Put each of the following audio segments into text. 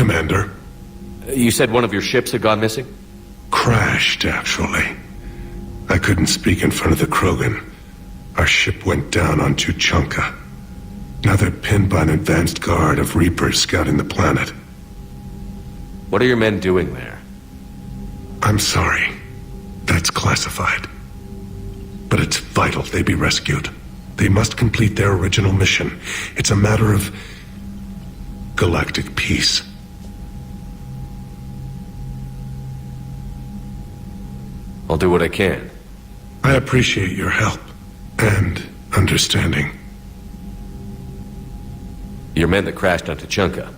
Commander. You said one of your ships had gone missing? Crashed, actually. I couldn't speak in front of the Krogan. Our ship went down on Tuchanka. Now they're pinned by an advanced guard of Reapers scouting the planet. What are your men doing there? I'm sorry. That's classified. But it's vital they be rescued. They must complete their original mission. It's a matter of galactic peace. I'll do what I can. I appreciate your help and understanding. Your men that crashed on Tuchanka.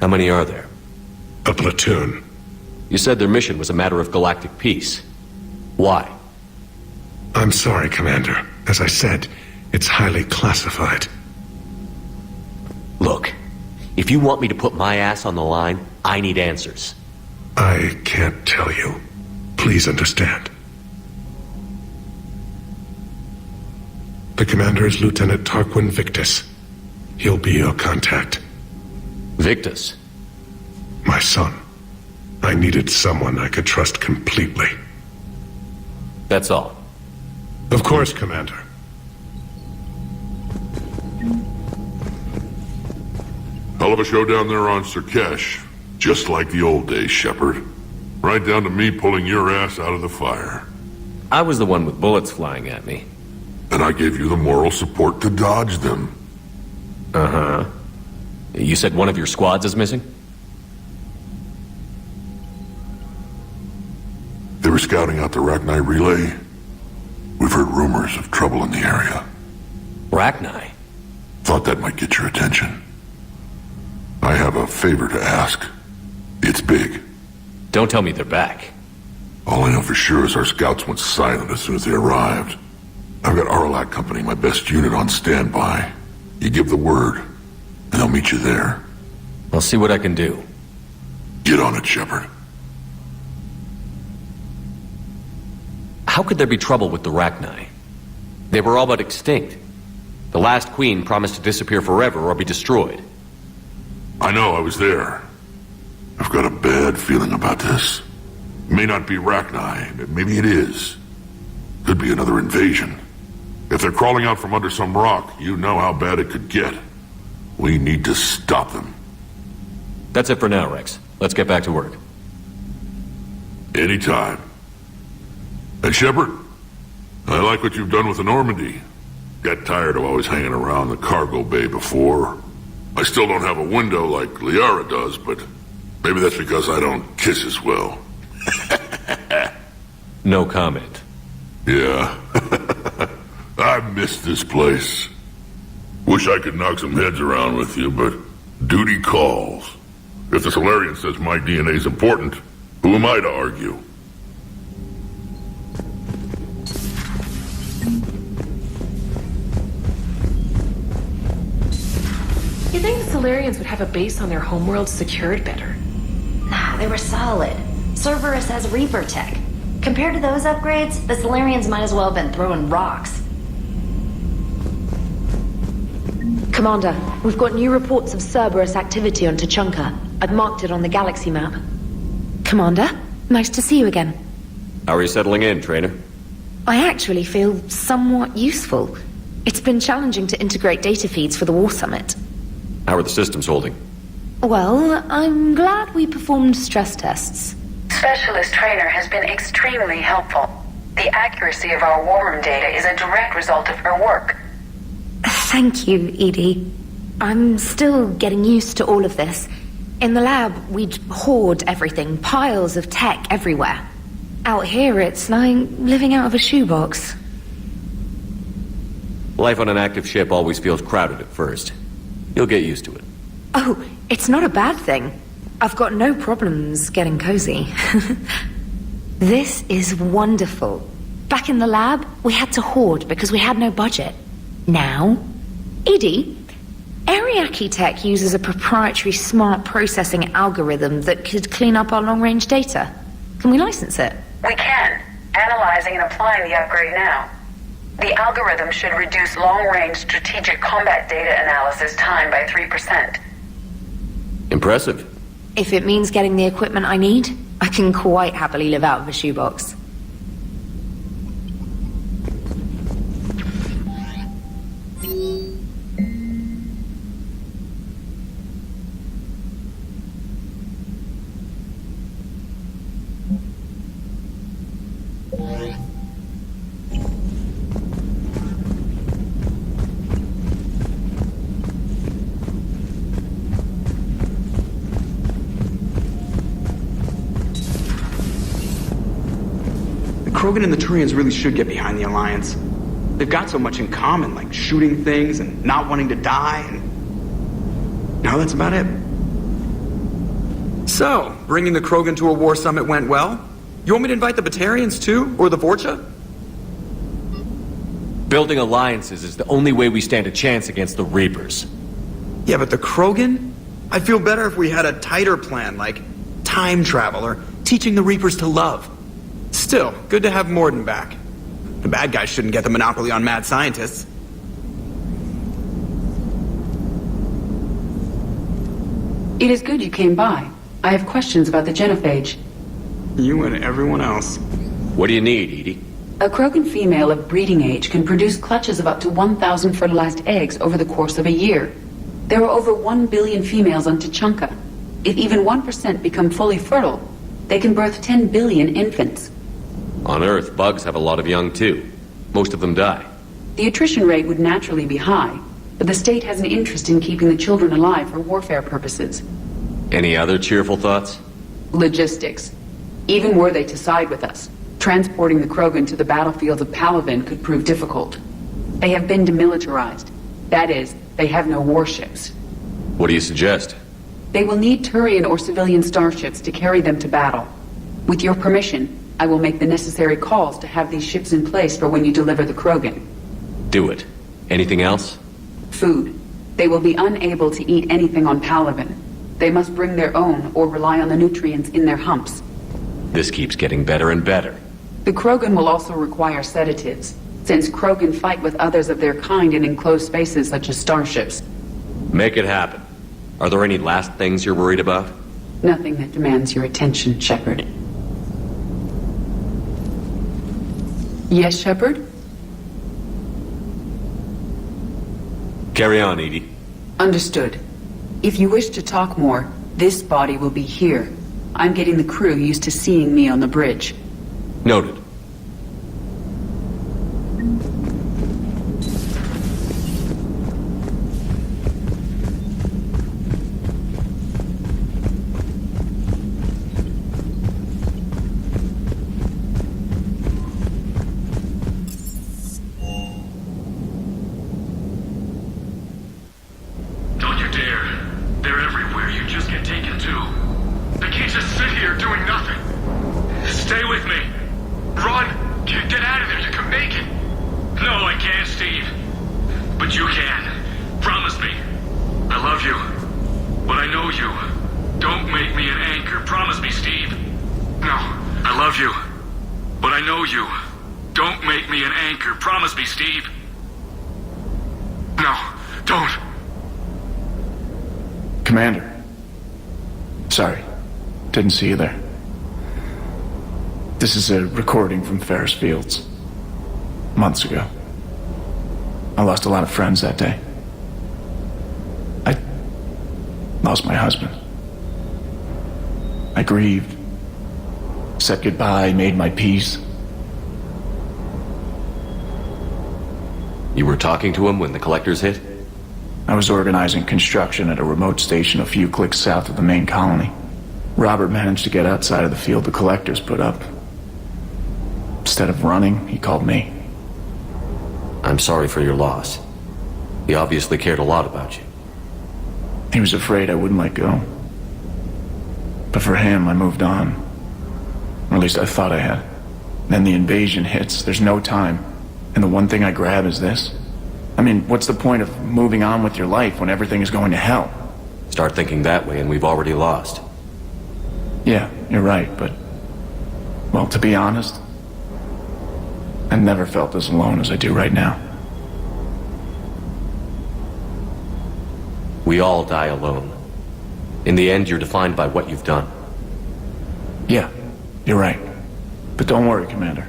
How many are there? A platoon. You said their mission was a matter of galactic peace. Why? I'm sorry, Commander. As I said, it's highly classified. Look, if you want me to put my ass on the line, I need answers. I can't tell you. Please understand. The commander is Lieutenant Tarquin Victus. He'll be your contact. Victus? My son. I needed someone I could trust completely. That's all. Of course, Commander. Hell of a show down there on Surkesh. Just like the old days, Shepard. Right down to me pulling your ass out of the fire. I was the one with bullets flying at me. And I gave you the moral support to dodge them. Uh-huh. You said one of your squads is missing? They were scouting out the Rachni relay. We've heard rumors of trouble in the area. Rachni? Thought that might get your attention. I have a favor to ask. It's big. Don't tell me they're back. All I know for sure is our scouts went silent as soon as they arrived. I've got Arlac Company, my best unit, on standby. You give the word, and they'll meet you there. I'll see what I can do. Get on it, Shepard. How could there be trouble with the Rachni? They were all but extinct. The last queen promised to disappear forever or be destroyed. I know, I was there. I've got a bad feeling about this. May not be Rachni, but maybe it is. Could be another invasion. If they're crawling out from under some rock, you know how bad it could get. We need to stop them. That's it for now, Rex. Let's get back to work. Anytime. And Shepard, I like what you've done with the Normandy. Got tired of always hanging around the cargo bay before. I still don't have a window like Liara does, but maybe that's because I don't kiss as well. No comment. Yeah. I miss this place. Wish I could knock some heads around with you, but duty calls. If the Solarian says my DNA's important, who am I to argue? You'd think the Solarians would have a base on their homeworld secured better. Nah, they were solid. Cerberus has Reaper tech. Compared to those upgrades, the Solarians might as well have been throwing rocks. Commander, we've got new reports of Cerberus activity on Tuchanka. I've marked it on the galaxy map. Commander, nice to see you again. How are you settling in, Trainer? I actually feel somewhat useful. It's been challenging to integrate data feeds for the War Summit. How are the systems holding? Well, I'm glad we performed stress tests. Specialist Trainer has been extremely helpful. The accuracy of our war room data is a direct result of her work. Thank you, Edie. I'm still getting used to all of this. In the lab, we'd hoard everything, piles of tech everywhere. Out here, it's like living out of a shoebox. Life on an active ship always feels crowded at first. You'll get used to it. Oh, it's not a bad thing. I've got no problems getting cozy. This is wonderful. Back in the lab, we had to hoard because we had no budget. Now, Edie, Ariake Tech uses a proprietary smart processing algorithm that could clean up our long-range data. Can we license it? We can. Analyzing and applying the upgrade now. The algorithm should reduce long-range strategic combat data analysis time by 3%. Impressive. If it means getting the equipment I need, I can quite happily live out of a shoebox. Krogan and the Turians really should get behind the Alliance. They've got so much in common, like shooting things and not wanting to die, and... no, that's about it. So, bringing the Krogan to a war summit went well? You want me to invite the Batarians too? Or the Vorcha? Building alliances is the only way we stand a chance against the Reapers. Yeah, but the Krogan? I'd feel better if we had a tighter plan, like time travel or teaching the Reapers to love. Still, good to have Mordin back. The bad guys shouldn't get the monopoly on mad scientists. It is good you came by. I have questions about the genophage. You and everyone else. What do you need, Edie? A Krogan female of breeding age can produce clutches of up to 1,000 fertilized eggs over the course of a year. There are over 1 billion females on Tuchanka. If even 1% become fully fertile, they can birth 10 billion infants. On Earth, bugs have a lot of young too. Most of them die. The attrition rate would naturally be high, but the state has an interest in keeping the children alive for warfare purposes. Any other cheerful thoughts? Logistics. Even were they to side with us, transporting the Krogan to the battlefields of Palaven could prove difficult. They have been demilitarized. That is, they have no warships. What do you suggest? They will need Turian or civilian starships to carry them to battle. With your permission, I will make the necessary calls to have these ships in place for when you deliver the Krogan. Do it. Anything else? Food. They will be unable to eat anything on Palaven. They must bring their own or rely on the nutrients in their humps. This keeps getting better and better. The Krogan will also require sedatives, since Krogan fight with others of their kind in enclosed spaces such as starships. Make it happen. Are there any last things you're worried about? Nothing that demands your attention, Shepard. Yes, Shepard? Carry on, Edie. Understood. If you wish to talk more, this body will be here. I'm getting the crew used to seeing me on the bridge. Noted. Don't you dare. They're everywhere. You just get taken too. They can't just sit here doing nothing. Stay with me. Run! Get out of there. You can make it. No, I can't, Steve. But you can. Promise me. I love you. But I know you. Don't make me an anchor. Promise me, Steve. No, I love you. But I know you. Don't make me an anchor. Promise me, Steve. No, don't. Commander. Sorry. Didn't see you there. This is a recording from Ferris Fields. Months ago. I lost a lot of friends that day. I lost my husband. I grieved. Said goodbye, made my peace. You were talking to him when the collectors hit? I was organizing construction at a remote station a few clicks south of the main colony. Robert managed to get outside of the field the collectors put up. Instead of running, he called me. I'm sorry for your loss. He obviously cared a lot about you. He was afraid I wouldn't let go. But for him, I moved on. Or at least I thought I had. Then the invasion hits, there's no time. And the one thing I grab is this. I mean, what's the point of moving on with your life when everything is going to hell? Start thinking that way and we've already lost. Yeah, you're right, but... well, to be honest, I never felt as alone as I do right now. We all die alone. In the end, you're defined by what you've done. Yeah, you're right. But don't worry, Commander.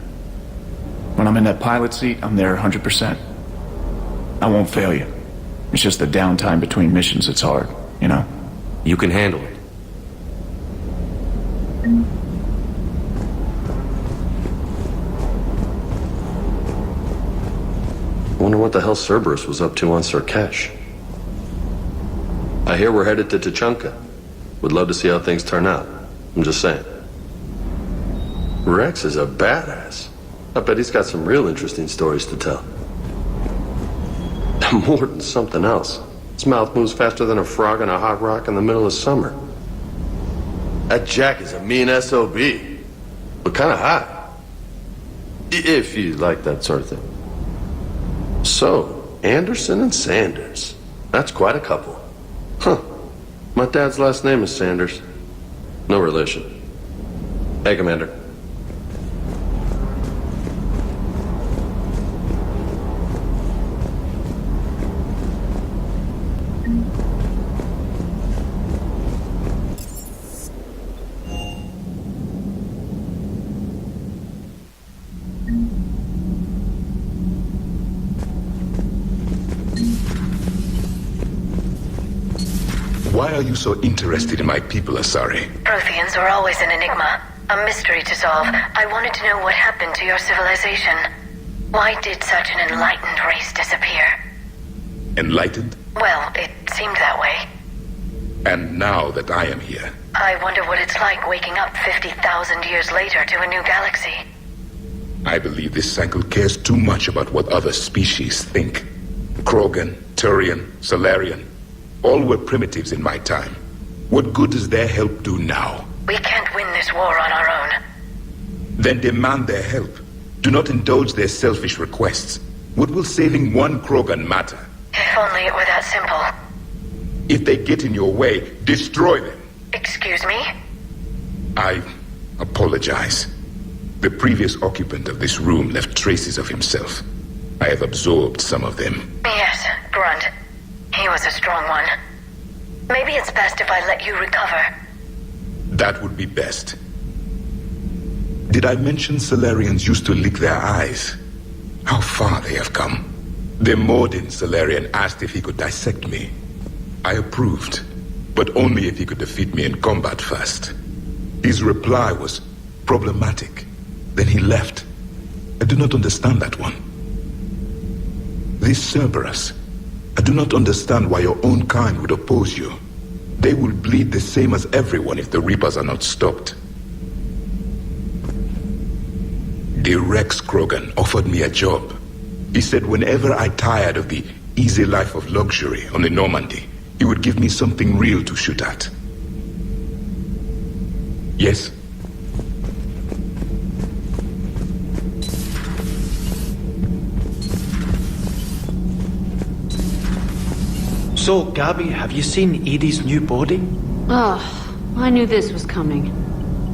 When I'm in that pilot seat, I'm there 100%. I won't fail you. It's just the downtime between missions that's hard, you know? You can handle it. I wonder what the hell Cerberus was up to on Surkesh. I hear we're headed to Tuchanka. Would love to see how things turn out. I'm just saying. Rex is a badass. I bet he's got some real interesting stories to tell. Mordin's something else. His mouth moves faster than a frog on a hot rock in the middle of summer. That Jack is a mean SOB. But kind of hot. If you like that sort of thing. So, Anderson and Sanders. That's quite a couple. Huh. My dad's last name is Sanders. No relation. Hey, Commander. Why are you so interested in my people, Asari? Protheans are always an enigma, a mystery to solve. I wanted to know what happened to your civilization. Why did such an enlightened race disappear? Enlightened? Well, it seemed that way. And now that I am here, I wonder what it's like waking up 50,000 years later to a new galaxy. I believe this cycle cares too much about what other species think. Krogan, Turian, Solarian, all were primitives in my time. What good does their help do now? We can't win this war on our own. Then demand their help. Do not indulge their selfish requests. What will saving one Krogan matter? If only it were that simple. If they get in your way, destroy them. Excuse me? I apologize. The previous occupant of this room left traces of himself. I have absorbed some of them. Yes, Grunt. He was a strong one. Maybe it's best if I let you recover. That would be best. Did I mention Solarians used to lick their eyes? How far they have come. The Mordin Solarian asked if he could dissect me. I approved, but only if he could defeat me in combat first. His reply was problematic. Then he left. I do not understand that one. This Cerberus, I do not understand why your own kind would oppose you. They will bleed the same as everyone if the Reapers are not stopped. The Rex Krogan offered me a job. He said whenever I tired of the easy life of luxury on the Normandy, he would give me something real to shoot at. Yes? So, Gabby, have you seen Edie's new body? Oh, I knew this was coming.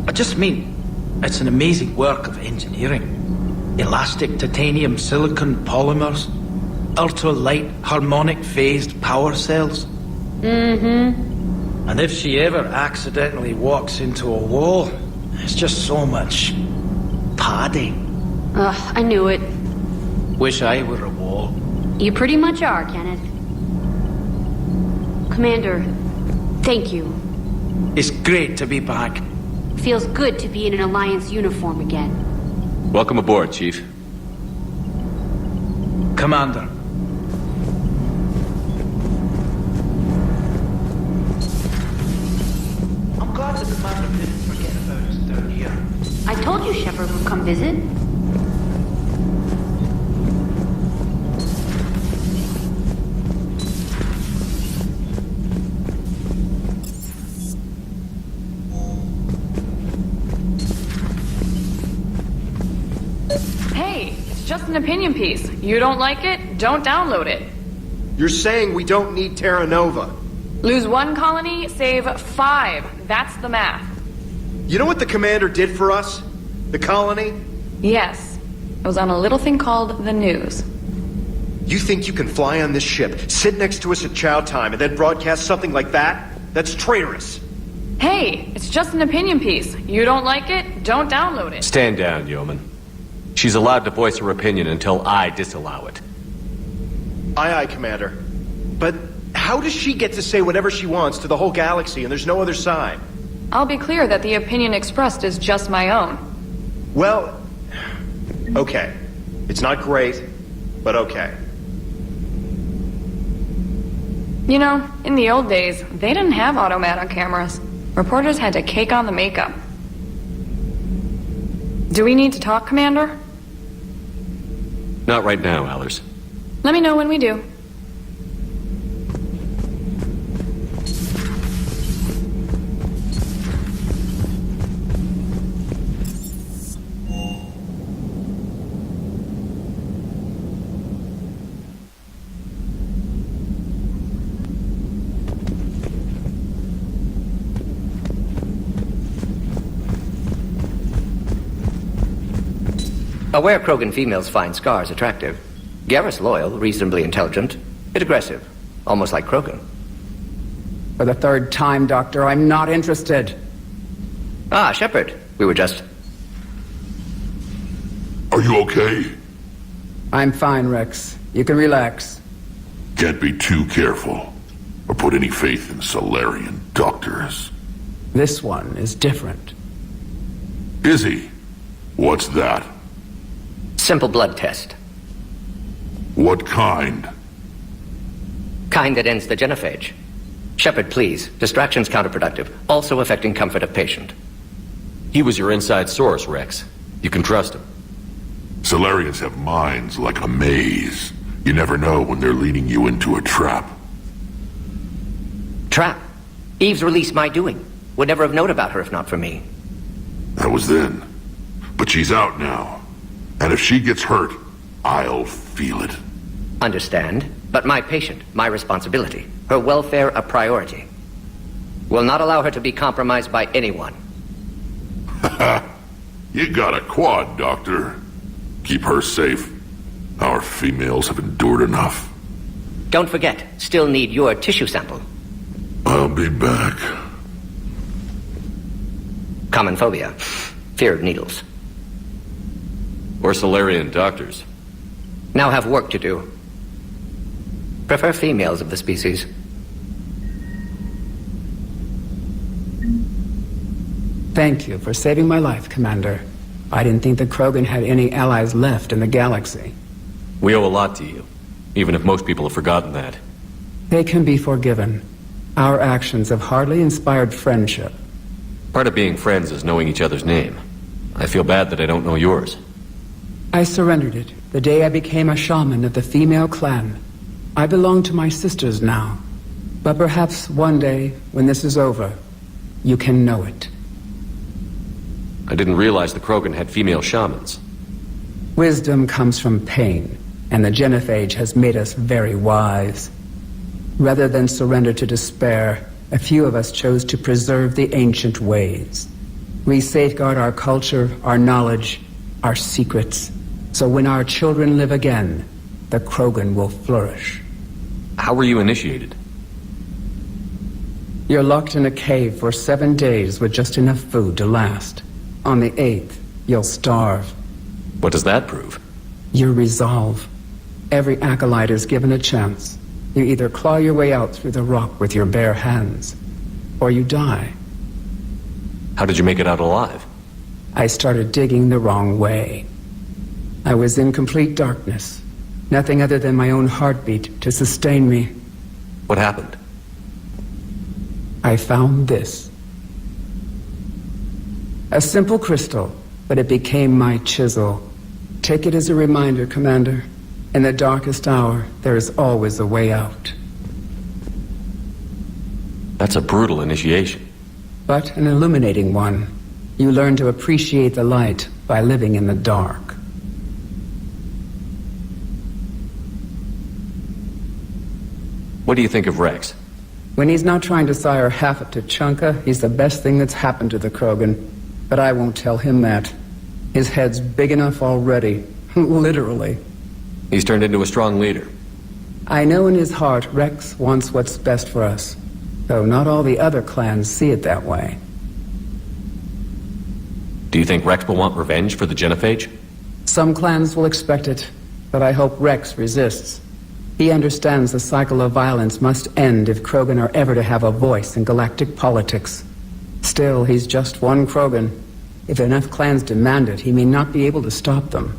I just mean, it's an amazing work of engineering. Elastic titanium silicon polymers, ultra-light harmonic phased power cells. Mm-hmm. And if she ever accidentally walks into a wall, it's just so much padding. Ugh, I knew it. Wish I were a wall. You pretty much are, Kenneth. Commander, thank you. It's great to be back. Feels good to be in an Alliance uniform again. Welcome aboard, Chief. Commander. I'm glad the Commander didn't forget about us down here. I told you Shepard would come visit. Just an opinion piece. You don't like it? Don't download it. You're saying we don't need Terra Nova. Lose one colony, save 5. That's the math. You know what the commander did for us? The colony? Yes. It was on a little thing called the news. You think you can fly on this ship, sit next to us at chow time, and then broadcast something like that? That's traitorous. Hey, it's just an opinion piece. You don't like it? Don't download it. Stand down, Yeoman. She's allowed to voice her opinion until I disallow it. Aye, aye, Commander. But how does she get to say whatever she wants to the whole galaxy and there's no other side? I'll be clear that the opinion expressed is just my own. Well, okay. It's not great, but okay. You know, in the old days, they didn't have automat on cameras. Reporters had to cake on the makeup. Do we need to talk, Commander? Not right now, Allers. Let me know when we do. Aware Krogan females find scars attractive. Garrus loyal, reasonably intelligent, yet aggressive, almost like Krogan. For the third time, Doctor, I'm not interested. Ah, Shepard. We were just... Are you okay? I'm fine, Rex. You can relax. Can't be too careful, or put any faith in Solarian doctors. This one is different. Is he? What's that? Simple blood test. What kind? Kind that ends the genophage. Shepard, please. Distraction's counterproductive, also affecting comfort of patient. He was your inside source, Rex. You can trust him. Solarians have minds like a maze. You never know when they're leading you into a trap. Trap? Eve's release my doing. Would never have known about her if not for me. That was then. But she's out now. And if she gets hurt, I'll feel it. Understand, but my patient, my responsibility. Her welfare a priority. Will not allow her to be compromised by anyone. You got a quad, Doctor. Keep her safe. Our females have endured enough. Don't forget, still need your tissue sample. I'll be back. Common phobia. Fear of needles. Or Solarian doctors. Now have work to do. Prefer females of the species. Thank you for saving my life, Commander. I didn't think the Krogan had any allies left in the galaxy. We owe a lot to you, even if most people have forgotten that. They can be forgiven. Our actions have hardly inspired friendship. Part of being friends is knowing each other's name. I feel bad that I don't know yours. I surrendered it the day I became a shaman of the female clan. I belong to my sisters now. But perhaps one day, when this is over, you can know it. I didn't realize the Krogan had female shamans. Wisdom comes from pain, and the genophage has made us very wise. Rather than surrender to despair, a few of us chose to preserve the ancient ways. We safeguard our culture, our knowledge, our secrets. So when our children live again, the Krogan will flourish. How were you initiated? You're locked in a cave for 7 days with just enough food to last. On the 8th, you'll starve. What does that prove? Your resolve. Every acolyte is given a chance. You either claw your way out through the rock with your bare hands, or you die. How did you make it out alive? I started digging the wrong way. I was in complete darkness. Nothing other than my own heartbeat to sustain me. What happened? I found this. A simple crystal, but it became my chisel. Take it as a reminder, Commander. In the darkest hour, there is always a way out. That's a brutal initiation. But an illuminating one. You learn to appreciate the light by living in the dark. What do you think of Rex? When he's not trying to sire half a Tuchanka, he's the best thing that's happened to the Krogan. But I won't tell him that. His head's big enough already. Literally. He's turned into a strong leader. I know in his heart Rex wants what's best for us. Though not all the other clans see it that way. Do you think Rex will want revenge for the genophage? Some clans will expect it, but I hope Rex resists. He understands the cycle of violence must end if Krogan are ever to have a voice in galactic politics. Still, he's just one Krogan. If enough clans demand it, he may not be able to stop them.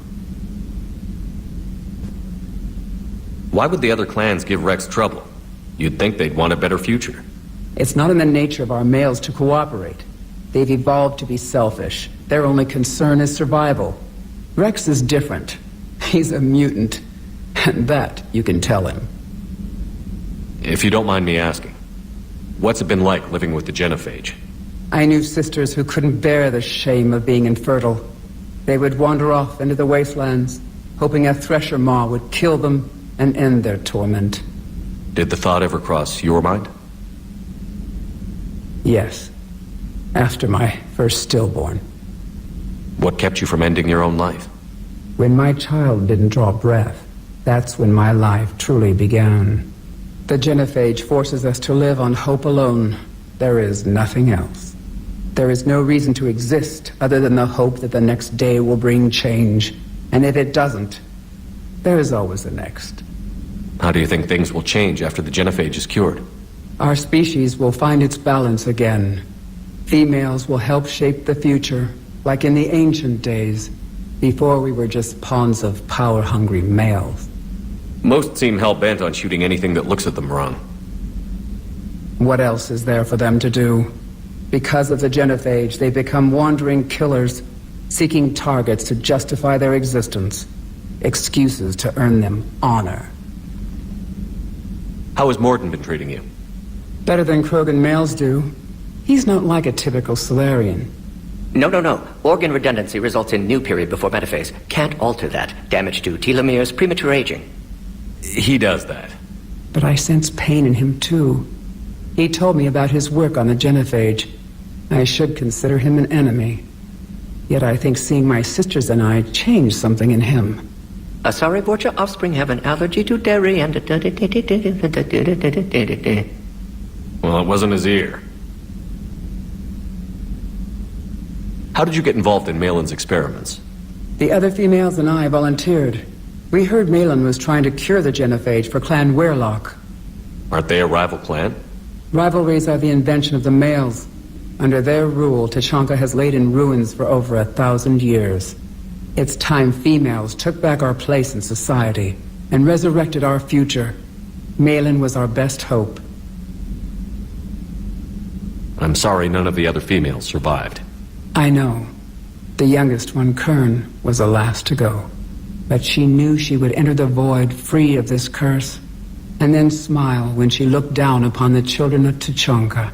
Why would the other clans give Rex trouble? You'd think they'd want a better future. It's not in the nature of our males to cooperate. They've evolved to be selfish. Their only concern is survival. Rex is different. He's a mutant. And that you can tell him. If you don't mind me asking, what's it been like living with the genophage? I knew sisters who couldn't bear the shame of being infertile. They would wander off into the wastelands, hoping a thresher maw would kill them and end their torment. Did the thought ever cross your mind? Yes. After my first stillborn. What kept you from ending your own life? When my child didn't draw breath, that's when my life truly began. The genophage forces us to live on hope alone. There is nothing else. There is no reason to exist other than the hope that the next day will bring change. And if it doesn't, there is always the next. How do you think things will change after the genophage is cured? Our species will find its balance again. Females will help shape the future, like in the ancient days, before we were just pawns of power-hungry males. Most seem hell-bent on shooting anything that looks at them wrong. What else is there for them to do? Because of the genophage, they become wandering killers, seeking targets to justify their existence, excuses to earn them honor. How has Mordin been treating you? Better than Krogan males do. He's not like a typical Solarian. No. Organ redundancy results in new period before metaphase. Can't alter that. Damage to telomeres, premature aging. He does that. But I sense pain in him, too. He told me about his work on the genophage. I should consider him an enemy. Yet I think seeing my sisters and I changed something in him. Sorry, Borgia, offspring have an allergy to dairy and... Well, it wasn't his ear. How did you get involved in Malin's experiments? The other females and I volunteered. We heard Malin was trying to cure the genophage for Clan Weirlock. Aren't they a rival clan? Rivalries are the invention of the males. Under their rule, Tachanka has laid in ruins for over 1,000 years. It's time females took back our place in society and resurrected our future. Malin was our best hope. I'm sorry none of the other females survived. I know. The youngest one, Kern, was the last to go. But she knew she would enter the void free of this curse, and then smile when she looked down upon the children of Tachanka.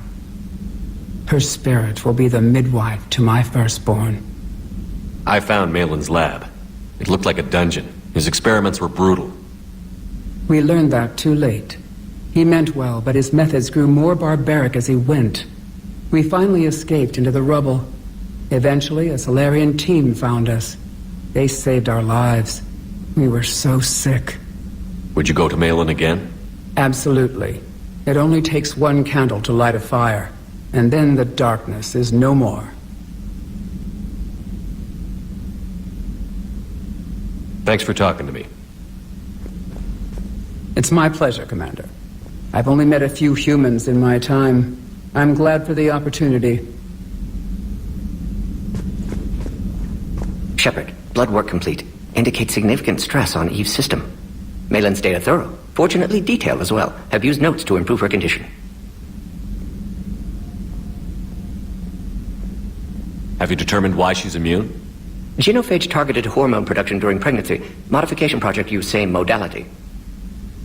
Her spirit will be the midwife to my firstborn. I found Malin's lab. It looked like a dungeon. His experiments were brutal. We learned that too late. He meant well, but his methods grew more barbaric as he went. We finally escaped into the rubble. Eventually, a Solarian team found us. They saved our lives. We were so sick. Would you go to Malin again? Absolutely. It only takes one candle to light a fire, and then the darkness is no more. Thanks for talking to me. It's my pleasure, Commander. I've only met a few humans in my time. I'm glad for the opportunity. Shepard, blood work complete. Indicates significant stress on Eve's system. Malin's data thorough. Fortunately detailed as well. Have used notes to improve her condition. Have you determined why she's immune? Genophage targeted hormone production during pregnancy. Modification project used same modality.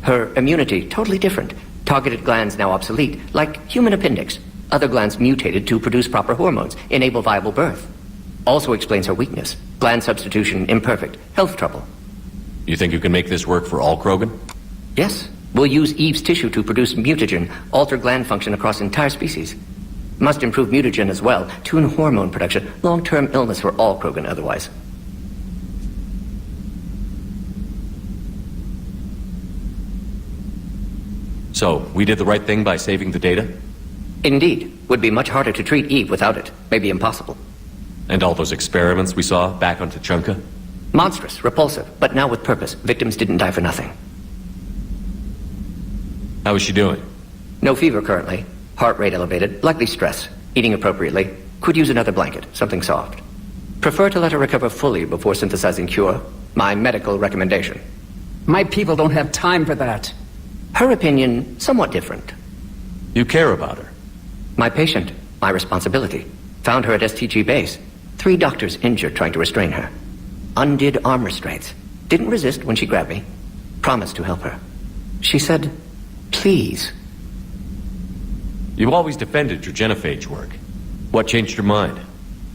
Her immunity totally different. Targeted glands now obsolete, like human appendix. Other glands mutated to produce proper hormones, enable viable birth. Also explains her weakness. Gland substitution imperfect. Health trouble. You think you can make this work for all Krogan? Yes. We'll use Eve's tissue to produce mutagen, alter gland function across entire species. Must improve mutagen as well, tune hormone production, long-term illness for all Krogan otherwise. So, we did the right thing by saving the data? Indeed. Would be much harder to treat Eve without it. Maybe impossible. And all those experiments we saw back on Tuchanka? Monstrous, repulsive, but now with purpose. Victims didn't die for nothing. How is she doing? No fever currently. Heart rate elevated, likely stress. Eating appropriately. Could use another blanket, something soft. Prefer to let her recover fully before synthesizing cure. My medical recommendation. My people don't have time for that. Her opinion, somewhat different. You care about her? My patient, my responsibility. Found her at STG base. 3 doctors injured trying to restrain her. Undid arm restraints. Didn't resist when she grabbed me. Promised to help her. She said, please. You've always defended your genophage work. What changed your mind?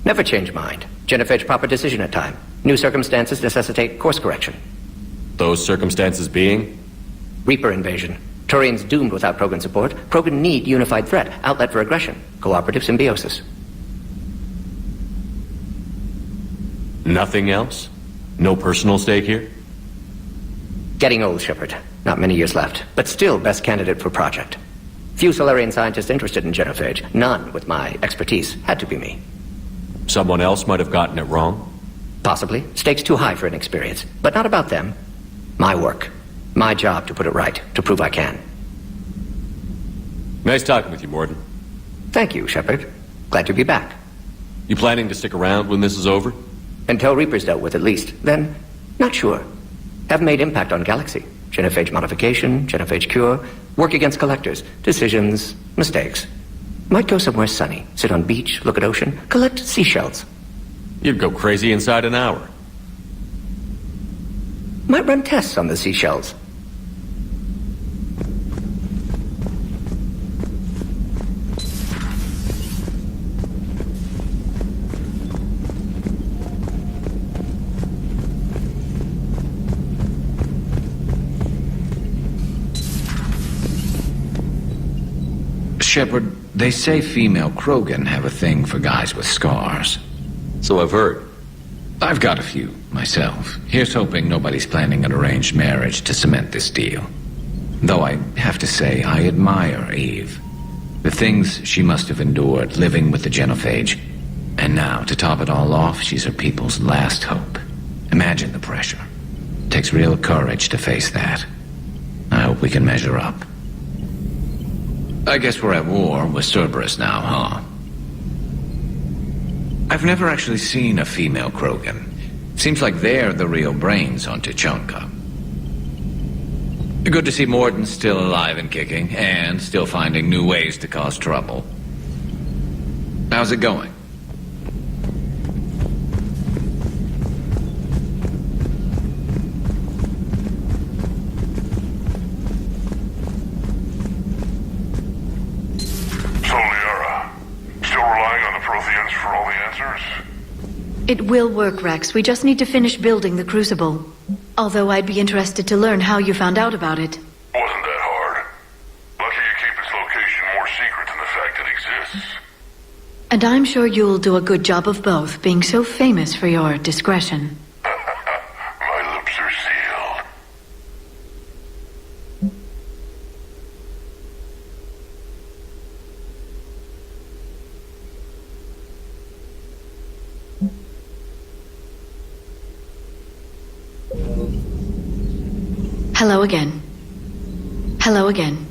Never change mind. Genophage proper decision at time. New circumstances necessitate course correction. Those circumstances being? Reaper invasion. Turians doomed without Krogan support. Krogan need unified threat, outlet for aggression, cooperative symbiosis. Nothing else? No personal stake here? Getting old, Shepard. Not many years left, but still best candidate for project. Few Solarian scientists interested in genophage. None with my expertise. Had to be me. Someone else might have gotten it wrong? Possibly. Stakes too high for inexperience. But not about them. My work. My job to put it right, to prove I can. Nice talking with you, Mordin. Thank you, Shepard. Glad to be back. You planning to stick around when this is over? Until Reaper's dealt with, at least. Then, not sure. Have made impact on Galaxy. Genophage modification, genophage cure, work against collectors, decisions, mistakes. Might go somewhere sunny, sit on beach, look at ocean, collect seashells. You'd go crazy inside an hour. Might run tests on the seashells. Shepard, they say female Krogan have a thing for guys with scars. So I've heard. I've got a few, myself. Here's hoping nobody's planning an arranged marriage to cement this deal. Though I have to say, I admire Eve. The things she must have endured living with the genophage. And now, to top it all off, she's her people's last hope. Imagine the pressure. Takes real courage to face that. I hope we can measure up. I guess we're at war with Cerberus now, huh? I've never actually seen a female Krogan. Seems like they're the real brains on Tuchanka. Good to see Mordin still alive and kicking, and still finding new ways to cause trouble. How's it going? It will work, Rex. We just need to finish building the Crucible. Although I'd be interested to learn how you found out about it. Wasn't that hard. Lucky you keep its location more secret than the fact it exists. And I'm sure you'll do a good job of both, being so famous for your discretion. My lips are sealed. Hello again. Hello again.